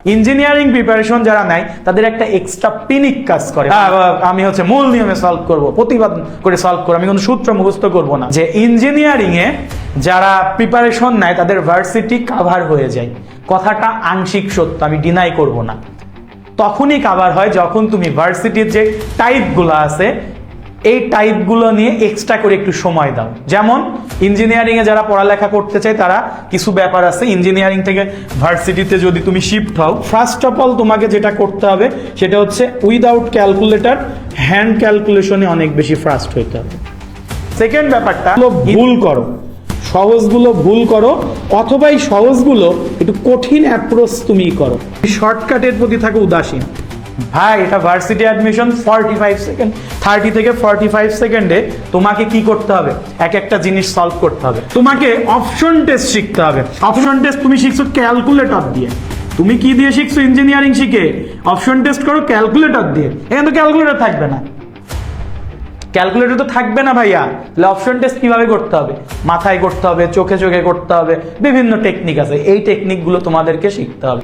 Engineering preparation যারা নেয় তাদের একটা এক্সট্রা পিনিক কাজ করে। আমি মূল নিয়মে সলভ করব, প্রতিবাদ করে সলভ করব, আমি কোনো সূত্র মুখস্থ করব না। যে ইঞ্জিনিয়ারিং এ যারা প্রিপারেশন নেয় তাদের ভার্সিটি কাভার হয়ে যায়, কথাটা আংশিক সত্য, আমি ডিনাই করব না। তখনই কাভার হয় যখন তুমি ভার্সিটির যে টাইপগুলো আছে এই টাইপগুলো নিয়ে এক্সট্রা করে একটু সময় দাও। যেমন ইঞ্জিনিয়ারিং এ যারা পড়ালেখা করতে চায় তারা কিছু ব্যাপার আছে, ইঞ্জিনিয়ারিং থেকে ভার্সিটিতে যদি তুমি শিফট হও, ফার্স্ট অফ অল তোমাকে যেটা করতে হবে সেটা হচ্ছে উইদাউট ক্যালকুলেটর হ্যান্ড ক্যালকুলেশনে অনেক বেশি ফাস্ট হইতে হবে। সেকেন্ড ব্যাপারটা ভুল করো, সহজগুলো ভুল করো, অথবা এই সহজগুলো একটু কঠিন অ্যাপ্রোচ তুমি করো। শর্টকাটের প্রতি থাকো উদাসীন। ভাই এটা ভার্সিটি অ্যাডমিশন 45 সেকেন্ড, 30 থেকে 45 সেকেন্ডে তোমাকে কি করতে হবে, এক একটা জিনিস সলভ করতে হবে। তোমাকে অপশন টেস্ট শিখতে হবে। অপশন টেস্ট তুমি শিখছো ক্যালকুলেটর দিয়ে। তুমি কি দিয়ে শিখছো ইঞ্জিনিয়ারিং শিখে? অপশন টেস্ট করো ক্যালকুলেটর দিয়ে। এখানে তো ক্যালকুলেটর থাকবে না, ক্যালকুলেটর তো থাকবে না ভাইয়া। তাহলে অপশন টেস্ট কিভাবে করতে হবে? মাথায় করতে হবে, চোখে চোখে করতে হবে, বিভিন্ন টেকনিক আছে, এই টেকনিকগুলো তোমাদেরকে শিখতে হবে।